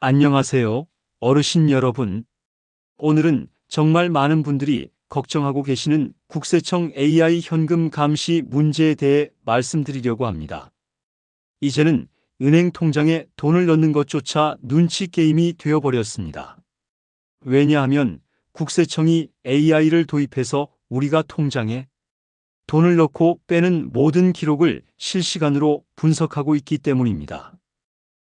안녕하세요, 어르신 여러분. 오늘은 정말 많은 분들이 걱정하고 계시는 국세청 AI 현금 감시 문제에 대해 말씀드리려고 합니다. 이제는 은행 통장에 돈을 넣는 것조차 눈치 게임이 되어버렸습니다. 왜냐하면 국세청이 AI를 도입해서 우리가 통장에 돈을 넣고 빼는 모든 기록을 실시간으로 분석하고 있기 때문입니다.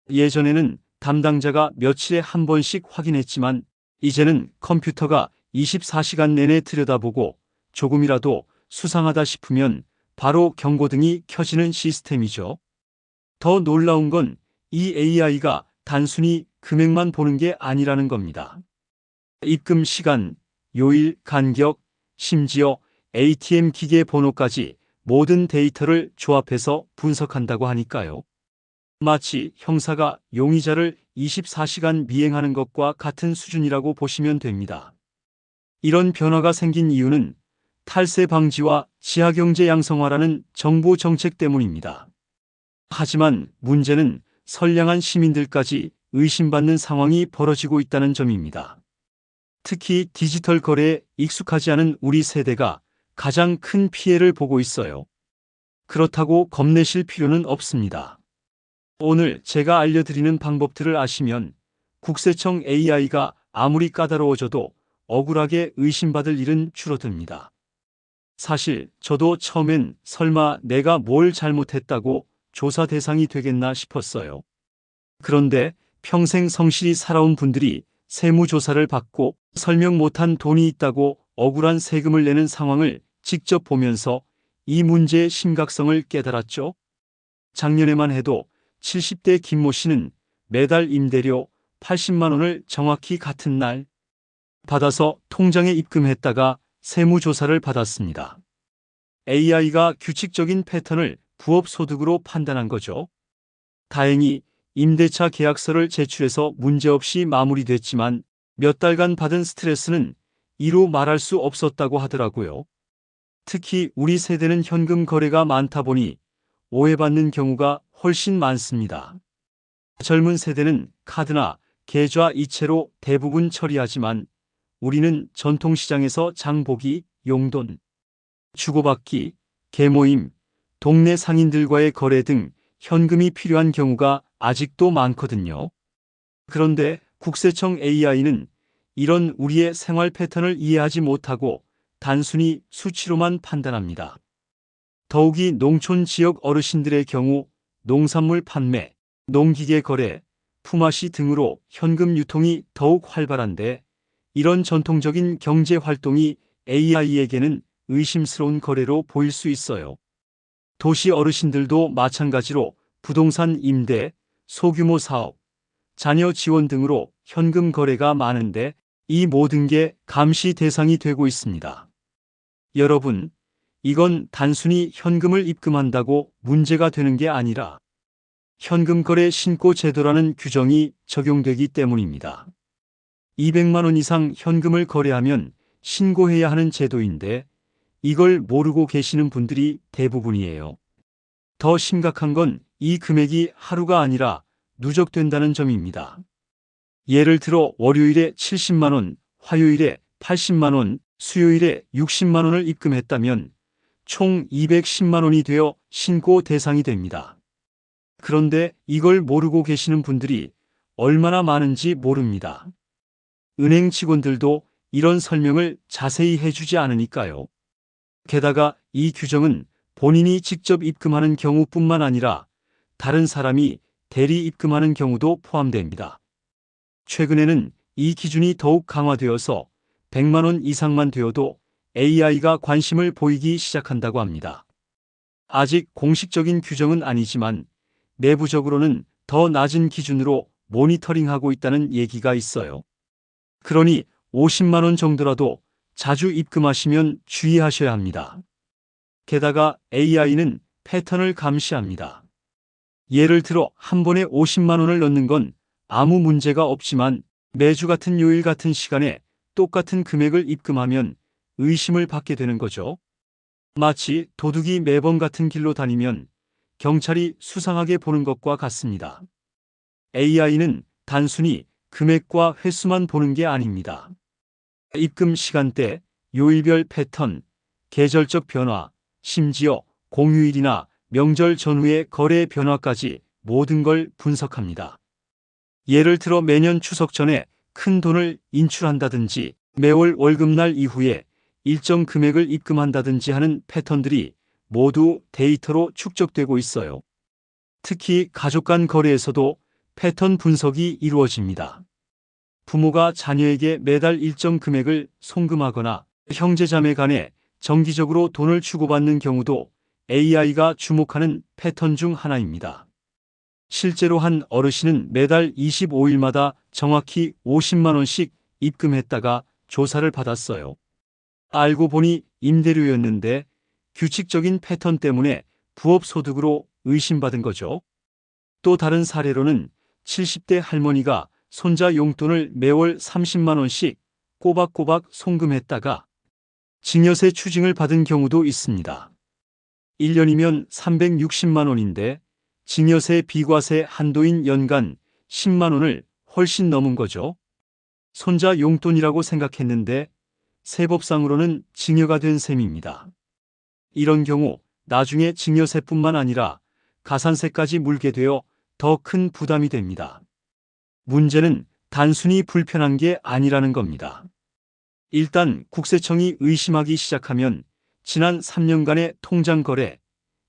예전에는 담당자가 며칠에 한 번씩 확인했지만 이제는 컴퓨터가 24시간 내내 들여다보고 조금이라도 수상하다 싶으면 바로 경고등이 켜지는 시스템이죠. 더 놀라운 건 이 AI가 단순히 금액만 보는 게 아니라는 겁니다. 입금 시간, 요일, 간격, 심지어 ATM 기계 번호까지 모든 데이터를 조합해서 분석한다고 하니까요. 마치 형사가 용의자를 24시간 미행하는 것과 같은 수준이라고 보시면 됩니다. 이런 변화가 생긴 이유는 탈세 방지와 지하경제 양성화라는 정부 정책 때문입니다. 하지만 문제는 선량한 시민들까지 의심받는 상황이 벌어지고 있다는 점입니다. 특히 디지털 거래에 익숙하지 않은 우리 세대가 가장 큰 피해를 보고 있어요. 그렇다고 겁내실 필요는 없습니다. 오늘 제가 알려드리는 방법들을 아시면 국세청 AI가 아무리 까다로워져도 억울하게 의심받을 일은 줄어듭니다. 사실 저도 처음엔 설마 내가 뭘 잘못했다고 조사 대상이 되겠나 싶었어요. 그런데 평생 성실히 살아온 분들이 세무조사를 받고 설명 못한 돈이 있다고 억울한 세금을 내는 상황을 직접 보면서 이 문제의 심각성을 깨달았죠. 작년에만 해도 70대 김모 씨는 매달 임대료 80만 원을 정확히 같은 날 받아서 통장에 입금했다가 세무조사를 받았습니다. AI가 규칙적인 패턴을 부업소득으로 판단한 거죠. 다행히 임대차 계약서를 제출해서 문제없이 마무리됐지만 몇 달간 받은 스트레스는 이루 말할 수 없었다고 하더라고요. 특히 우리 세대는 현금 거래가 많다 보니 오해받는 경우가 훨씬 많습니다. 젊은 세대는 카드나 계좌 이체로 대부분 처리하지만 우리는 전통시장에서 장보기, 용돈, 주고받기, 계모임, 동네 상인들과의 거래 등 현금이 필요한 경우가 아직도 많거든요. 그런데 국세청 AI는 이런 우리의 생활 패턴을 이해하지 못하고 단순히 수치로만 판단합니다. 더욱이 농촌 지역 어르신들의 경우 농산물 판매, 농기계 거래, 품앗이 등으로 현금 유통이 더욱 활발한데 이런 전통적인 경제 활동이 AI에게는 의심스러운 거래로 보일 수 있어요. 도시 어르신들도 마찬가지로 부동산 임대, 소규모 사업, 자녀 지원 등으로 현금 거래가 많은데 이 모든 게 감시 대상이 되고 있습니다. 여러분, 이건 단순히 현금을 입금한다고 문제가 되는 게 아니라 현금 거래 신고 제도라는 규정이 적용되기 때문입니다. 200만 원 이상 현금을 거래하면 신고해야 하는 제도인데 이걸 모르고 계시는 분들이 대부분이에요. 더 심각한 건 이 금액이 하루가 아니라 누적된다는 점입니다. 예를 들어 월요일에 70만 원, 화요일에 80만 원, 수요일에 60만 원을 입금했다면 총 210만 원이 되어 신고 대상이 됩니다. 그런데 이걸 모르고 계시는 분들이 얼마나 많은지 모릅니다. 은행 직원들도 이런 설명을 자세히 해주지 않으니까요. 게다가 이 규정은 본인이 직접 입금하는 경우뿐만 아니라 다른 사람이 대리 입금하는 경우도 포함됩니다. 최근에는 이 기준이 더욱 강화되어서 100만 원 이상만 되어도 AI가 관심을 보이기 시작한다고 합니다. 아직 공식적인 규정은 아니지만 내부적으로는 더 낮은 기준으로 모니터링하고 있다는 얘기가 있어요. 그러니 50만 원 정도라도 자주 입금하시면 주의하셔야 합니다. 게다가 AI는 패턴을 감시합니다. 예를 들어 한 번에 50만 원을 넣는 건 아무 문제가 없지만 매주 같은 요일 같은 시간에 똑같은 금액을 입금하면 의심을 받게 되는 거죠. 마치 도둑이 매번 같은 길로 다니면 경찰이 수상하게 보는 것과 같습니다. AI는 단순히 금액과 횟수만 보는 게 아닙니다. 입금 시간대, 요일별 패턴, 계절적 변화, 심지어 공휴일이나 명절 전후의 거래 변화까지 모든 걸 분석합니다. 예를 들어 매년 추석 전에 큰 돈을 인출한다든지 매월 월급날 이후에 일정 금액을 입금한다든지 하는 패턴들이 모두 데이터로 축적되고 있어요. 특히 가족 간 거래에서도 패턴 분석이 이루어집니다. 부모가 자녀에게 매달 일정 금액을 송금하거나 형제자매 간에 정기적으로 돈을 주고받는 경우도 AI가 주목하는 패턴 중 하나입니다. 실제로 한 어르신은 매달 25일마다 정확히 50만 원씩 입금했다가 조사를 받았어요. 알고 보니 임대료였는데 규칙적인 패턴 때문에 부업 소득으로 의심받은 거죠. 또 다른 사례로는 70대 할머니가 손자 용돈을 매월 30만 원씩 꼬박꼬박 송금했다가 증여세 추징을 받은 경우도 있습니다. 1년이면 360만 원인데 증여세 비과세 한도인 연간 10만 원을 훨씬 넘은 거죠. 손자 용돈이라고 생각했는데 세법상으로는 증여가 된 셈입니다. 이런 경우 나중에 증여세뿐만 아니라 가산세까지 물게 되어 더 큰 부담이 됩니다. 문제는 단순히 불편한 게 아니라는 겁니다. 일단 국세청이 의심하기 시작하면 지난 3년간의 통장 거래,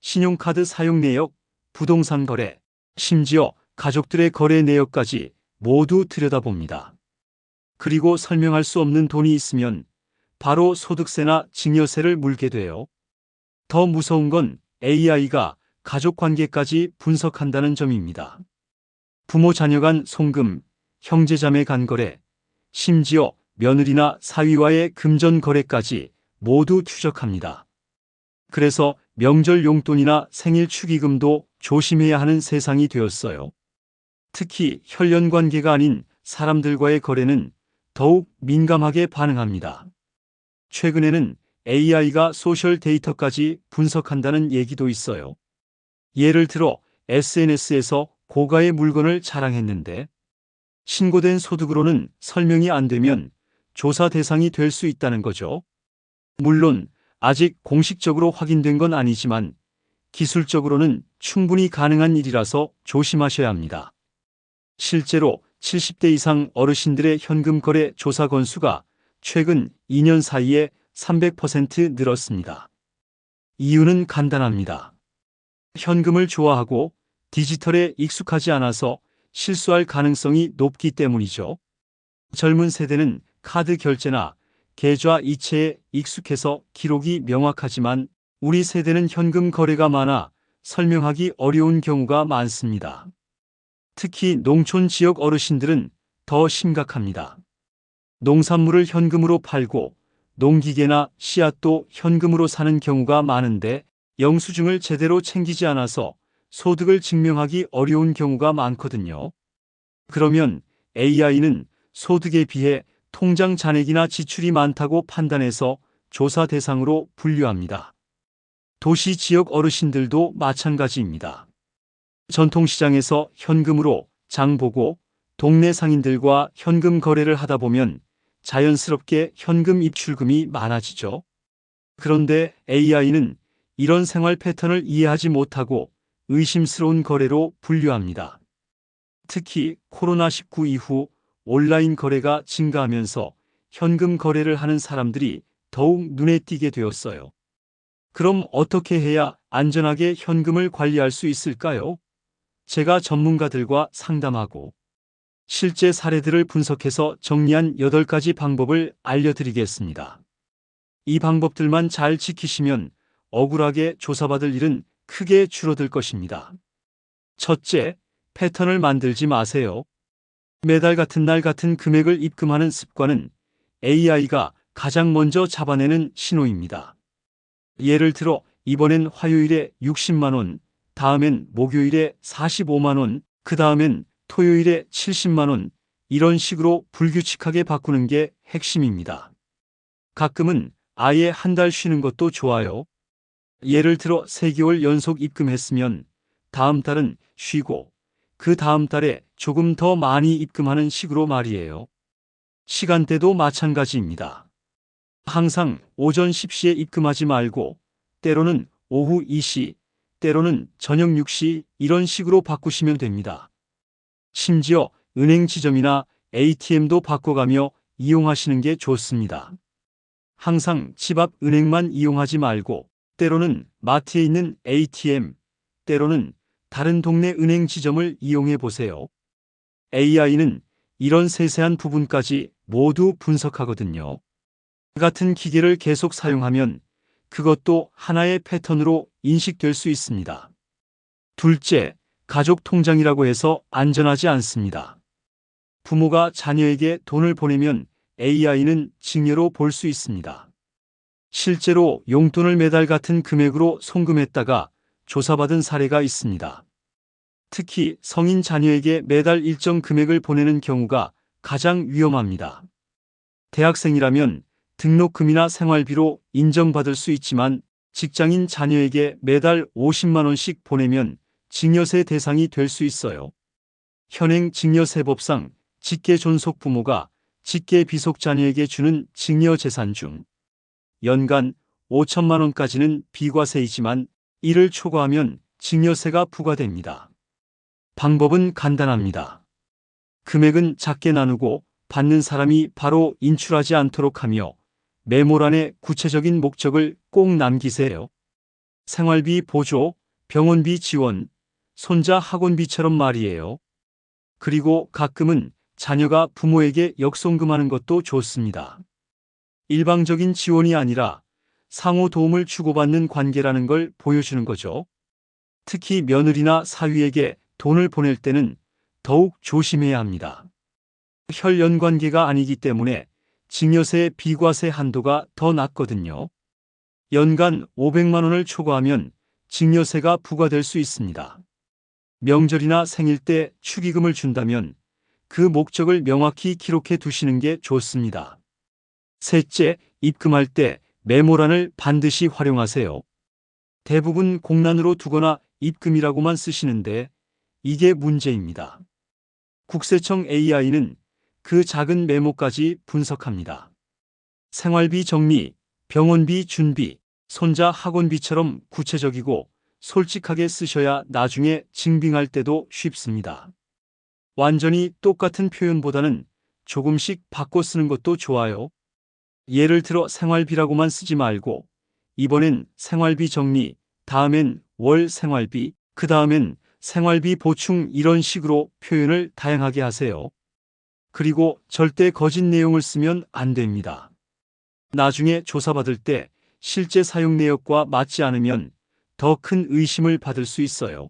신용카드 사용 내역, 부동산 거래, 심지어 가족들의 거래 내역까지 모두 들여다봅니다. 그리고 설명할 수 없는 돈이 있으면 바로 소득세나 증여세를 물게 돼요. 더 무서운 건 AI가 가족 관계까지 분석한다는 점입니다. 부모 자녀 간 송금, 형제자매 간 거래, 심지어 며느리나 사위와의 금전 거래까지 모두 추적합니다. 그래서 명절 용돈이나 생일 축의금도 조심해야 하는 세상이 되었어요. 특히 혈연 관계가 아닌 사람들과의 거래는 더욱 민감하게 반응합니다. 최근에는 AI가 소셜 데이터까지 분석한다는 얘기도 있어요. 예를 들어 SNS에서 고가의 물건을 자랑했는데 신고된 소득으로는 설명이 안 되면 조사 대상이 될 수 있다는 거죠. 물론 아직 공식적으로 확인된 건 아니지만 기술적으로는 충분히 가능한 일이라서 조심하셔야 합니다. 실제로 70대 이상 어르신들의 현금 거래 조사 건수가 최근 2년 사이에 300% 늘었습니다. 이유는 간단합니다. 현금을 좋아하고 디지털에 익숙하지 않아서 실수할 가능성이 높기 때문이죠. 젊은 세대는 카드 결제나 계좌 이체에 익숙해서 기록이 명확하지만 우리 세대는 현금 거래가 많아 설명하기 어려운 경우가 많습니다. 특히 농촌 지역 어르신들은 더 심각합니다. 농산물을 현금으로 팔고 농기계나 씨앗도 현금으로 사는 경우가 많은데 영수증을 제대로 챙기지 않아서 소득을 증명하기 어려운 경우가 많거든요. 그러면 AI는 소득에 비해 통장 잔액이나 지출이 많다고 판단해서 조사 대상으로 분류합니다. 도시 지역 어르신들도 마찬가지입니다. 전통시장에서 현금으로 장 보고 동네 상인들과 현금 거래를 하다 보면 자연스럽게 현금 입출금이 많아지죠. 그런데 AI는 이런 생활 패턴을 이해하지 못하고 의심스러운 거래로 분류합니다. 특히 코로나19 이후 온라인 거래가 증가하면서 현금 거래를 하는 사람들이 더욱 눈에 띄게 되었어요. 그럼 어떻게 해야 안전하게 현금을 관리할 수 있을까요? 제가 전문가들과 상담하고 실제 사례들을 분석해서 정리한 8가지 방법을 알려드리겠습니다. 이 방법들만 잘 지키시면 억울하게 조사받을 일은 크게 줄어들 것입니다. 첫째, 패턴을 만들지 마세요. 매달 같은 날 같은 금액을 입금하는 습관은 AI가 가장 먼저 잡아내는 신호입니다. 예를 들어 이번엔 화요일에 60만 원, 다음엔 목요일에 45만 원, 그 다음엔 토요일에 70만 원, 이런 식으로 불규칙하게 바꾸는 게 핵심입니다. 가끔은 아예 한 달 쉬는 것도 좋아요. 예를 들어 3개월 연속 입금했으면 다음 달은 쉬고 그 다음 달에 조금 더 많이 입금하는 식으로 말이에요. 시간대도 마찬가지입니다. 항상 오전 10시에 입금하지 말고 때로는 오후 2시, 때로는 저녁 6시 이런 식으로 바꾸시면 됩니다. 심지어 은행 지점이나 ATM도 바꿔가며 이용하시는 게 좋습니다. 항상 집 앞 은행만 이용하지 말고 때로는 마트에 있는 ATM, 때로는 다른 동네 은행 지점을 이용해 보세요. AI는 이런 세세한 부분까지 모두 분석하거든요. 같은 기계를 계속 사용하면 그것도 하나의 패턴으로 인식될 수 있습니다. 둘째, 가족 통장이라고 해서 안전하지 않습니다. 부모가 자녀에게 돈을 보내면 AI는 증여로 볼 수 있습니다. 실제로 용돈을 매달 같은 금액으로 송금했다가 조사받은 사례가 있습니다. 특히 성인 자녀에게 매달 일정 금액을 보내는 경우가 가장 위험합니다. 대학생이라면 등록금이나 생활비로 인정받을 수 있지만 직장인 자녀에게 매달 50만 원씩 보내면 증여세 대상이 될 수 있어요. 현행 증여세법상 직계 존속 부모가 직계 비속 자녀에게 주는 증여 재산 중 연간 5천만 원까지는 비과세이지만 이를 초과하면 증여세가 부과됩니다. 방법은 간단합니다. 금액은 작게 나누고 받는 사람이 바로 인출하지 않도록 하며 메모란에 구체적인 목적을 꼭 남기세요. 생활비 보조, 병원비 지원, 손자 학원비처럼 말이에요. 그리고 가끔은 자녀가 부모에게 역송금하는 것도 좋습니다. 일방적인 지원이 아니라 상호 도움을 주고받는 관계라는 걸 보여주는 거죠. 특히 며느리나 사위에게 돈을 보낼 때는 더욱 조심해야 합니다. 혈연 관계가 아니기 때문에 증여세 비과세 한도가 더 낮거든요. 연간 500만 원을 초과하면 증여세가 부과될 수 있습니다. 명절이나 생일 때 축의금을 준다면 그 목적을 명확히 기록해 두시는 게 좋습니다. 셋째, 입금할 때 메모란을 반드시 활용하세요. 대부분 공란으로 두거나 입금이라고만 쓰시는데 이게 문제입니다. 국세청 AI는 그 작은 메모까지 분석합니다. 생활비 정리, 병원비 준비, 손자 학원비처럼 구체적이고 솔직하게 쓰셔야 나중에 증빙할 때도 쉽습니다. 완전히 똑같은 표현보다는 조금씩 바꿔 쓰는 것도 좋아요. 예를 들어 생활비라고만 쓰지 말고 이번엔 생활비 정리, 다음엔 월 생활비, 그 다음엔 생활비 보충 이런 식으로 표현을 다양하게 하세요. 그리고 절대 거짓 내용을 쓰면 안 됩니다. 나중에 조사받을 때 실제 사용 내역과 맞지 않으면 더 큰 의심을 받을 수 있어요.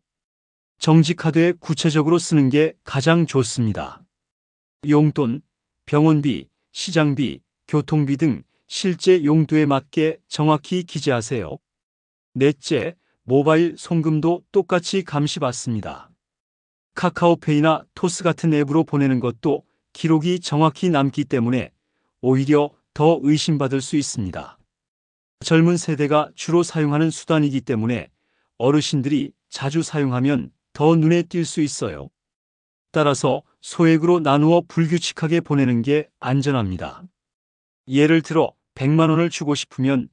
정직하되 구체적으로 쓰는 게 가장 좋습니다. 용돈, 병원비, 시장비, 교통비 등 실제 용도에 맞게 정확히 기재하세요. 넷째, 모바일 송금도 똑같이 감시받습니다. 카카오페이나 토스 같은 앱으로 보내는 것도 기록이 정확히 남기 때문에 오히려 더 의심받을 수 있습니다. 젊은 세대가 주로 사용하는 수단이기 때문에 어르신들이 자주 사용하면 더 눈에 띌 수 있어요. 따라서 소액으로 나누어 불규칙하게 보내는 게 안전합니다. 예를 들어 100만 원을 주고 싶으면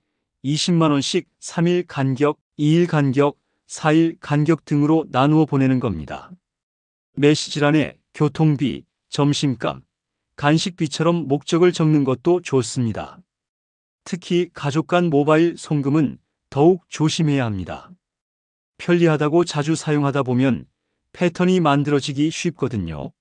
20만 원씩 3일 간격, 2일 간격, 4일 간격 등으로 나누어 보내는 겁니다. 메시지란에 교통비, 점심값, 간식비처럼 목적을 적는 것도 좋습니다. 특히 가족 간 모바일 송금은 더욱 조심해야 합니다. 편리하다고 자주 사용하다 보면 패턴이 만들어지기 쉽거든요.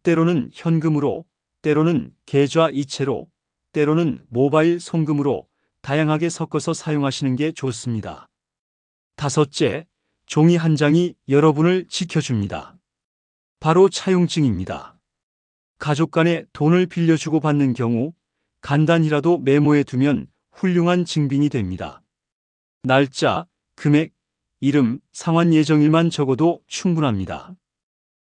때로는 현금으로, 때로는 계좌 이체로, 때로는 모바일 송금으로 다양하게 섞어서 사용하시는 게 좋습니다. 다섯째, 종이 한 장이 여러분을 지켜줍니다. 바로 차용증입니다. 가족 간에 돈을 빌려주고 받는 경우 간단히라도 메모해 두면 훌륭한 증빙이 됩니다. 날짜, 금액, 이름, 상환 예정일만 적어도 충분합니다.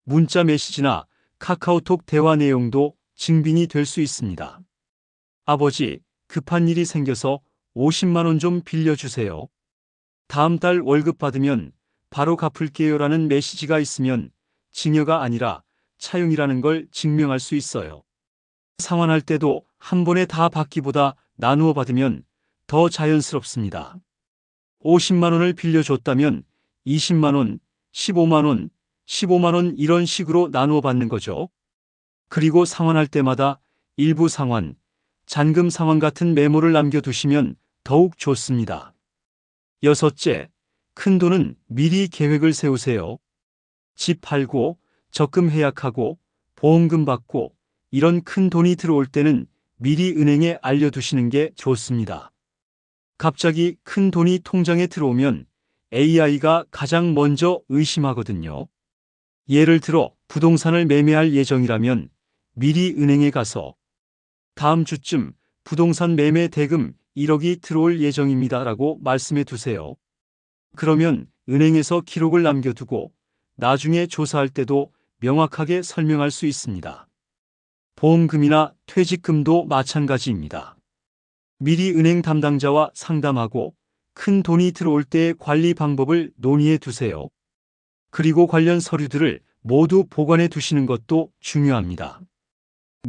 문자 메시지나 카카오톡 대화 내용도 증빙이 될 수 있습니다. 아버지, 급한 일이 생겨서 50만 원 좀 빌려주세요. 다음 달 월급 받으면 바로 갚을게요라는 메시지가 있으면 증여가 아니라 차용이라는 걸 증명할 수 있어요. 상환할 때도 한 번에 다 받기보다 나누어 받으면 더 자연스럽습니다. 50만 원을 빌려줬다면 20만 원, 15만 원, 15만 원 이런 식으로 나누어 받는 거죠. 그리고 상환할 때마다 일부 상환, 잔금 상환 같은 메모를 남겨두시면 더욱 좋습니다. 여섯째, 큰돈은 미리 계획을 세우세요. 집 팔고, 적금 해약하고, 보험금 받고, 이런 큰 돈이 들어올 때는 미리 은행에 알려두시는 게 좋습니다. 갑자기 큰 돈이 통장에 들어오면 AI가 가장 먼저 의심하거든요. 예를 들어 부동산을 매매할 예정이라면 미리 은행에 가서 다음 주쯤 부동산 매매 대금 1억이 들어올 예정입니다 라고 말씀해 두세요. 그러면 은행에서 기록을 남겨두고 나중에 조사할 때도 명확하게 설명할 수 있습니다. 보험금이나 퇴직금도 마찬가지입니다. 미리 은행 담당자와 상담하고 큰 돈이 들어올 때의 관리 방법을 논의해 두세요. 그리고 관련 서류들을 모두 보관해 두시는 것도 중요합니다.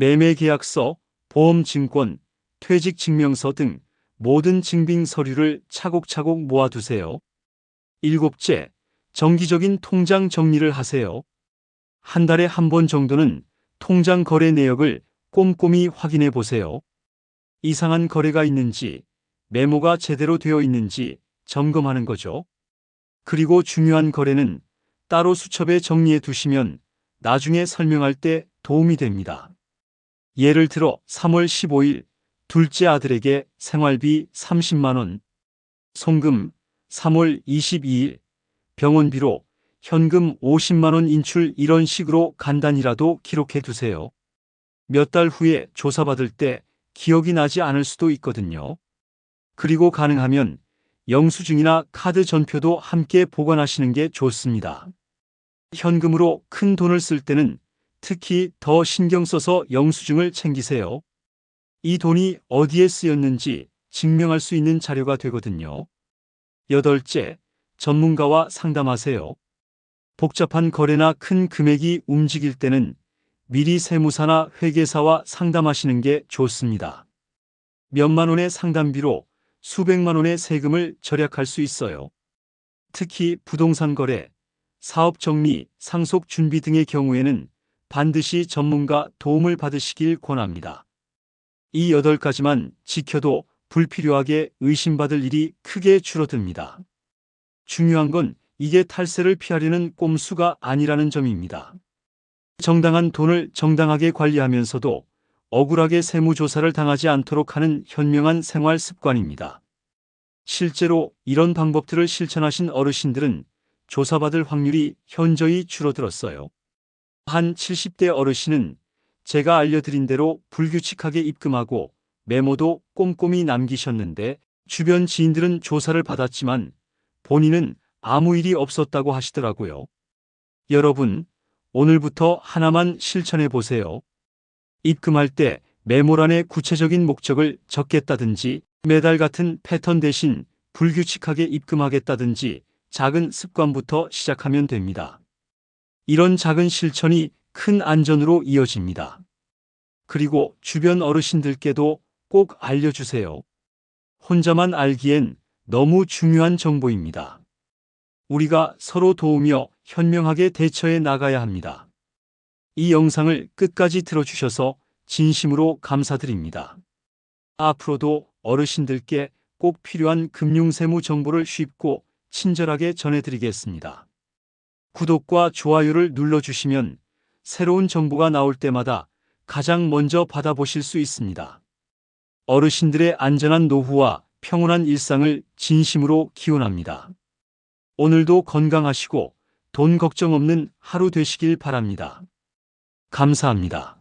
매매계약서, 보험증권, 퇴직증명서 등 모든 증빙 서류를 차곡차곡 모아두세요. 일곱째, 정기적인 통장 정리를 하세요. 한 달에 한 번 정도는 통장 거래 내역을 꼼꼼히 확인해 보세요. 이상한 거래가 있는지, 메모가 제대로 되어 있는지 점검하는 거죠. 그리고 중요한 거래는 따로 수첩에 정리해 두시면 나중에 설명할 때 도움이 됩니다. 예를 들어 3월 15일 둘째 아들에게 생활비 30만 원, 송금 3월 22일 병원비로 현금 50만 원 인출 이런 식으로 간단히라도 기록해 두세요. 몇 달 후에 조사받을 때 기억이 나지 않을 수도 있거든요. 그리고 가능하면 영수증이나 카드 전표도 함께 보관하시는 게 좋습니다. 현금으로 큰 돈을 쓸 때는 특히 더 신경 써서 영수증을 챙기세요. 이 돈이 어디에 쓰였는지 증명할 수 있는 자료가 되거든요. 여덟째, 전문가와 상담하세요. 복잡한 거래나 큰 금액이 움직일 때는 미리 세무사나 회계사와 상담하시는 게 좋습니다. 몇만 원의 상담비로 수백만 원의 세금을 절약할 수 있어요. 특히 부동산 거래, 사업 정리, 상속 준비 등의 경우에는 반드시 전문가 도움을 받으시길 권합니다. 이 8가지만 지켜도 불필요하게 의심받을 일이 크게 줄어듭니다. 중요한 건 이게 탈세를 피하려는 꼼수가 아니라는 점입니다. 정당한 돈을 정당하게 관리하면서도 억울하게 세무조사를 당하지 않도록 하는 현명한 생활 습관입니다. 실제로 이런 방법들을 실천하신 어르신들은 조사받을 확률이 현저히 줄어들었어요. 한 70대 어르신은 제가 알려드린 대로 불규칙하게 입금하고 메모도 꼼꼼히 남기셨는데 주변 지인들은 조사를 받았지만 본인은 아무 일이 없었다고 하시더라고요. 여러분, 오늘부터 하나만 실천해 보세요. 입금할 때 메모란에 구체적인 목적을 적겠다든지 매달 같은 패턴 대신 불규칙하게 입금하겠다든지 작은 습관부터 시작하면 됩니다. 이런 작은 실천이 큰 안전으로 이어집니다. 그리고 주변 어르신들께도 꼭 알려주세요. 혼자만 알기엔 너무 중요한 정보입니다. 우리가 서로 도우며 현명하게 대처해 나가야 합니다. 이 영상을 끝까지 들어주셔서 진심으로 감사드립니다. 앞으로도 어르신들께 꼭 필요한 금융세무 정보를 쉽고 친절하게 전해드리겠습니다. 구독과 좋아요를 눌러주시면 새로운 정보가 나올 때마다 가장 먼저 받아보실 수 있습니다. 어르신들의 안전한 노후와 평온한 일상을 진심으로 기원합니다. 오늘도 건강하시고 돈 걱정 없는 하루 되시길 바랍니다. 감사합니다.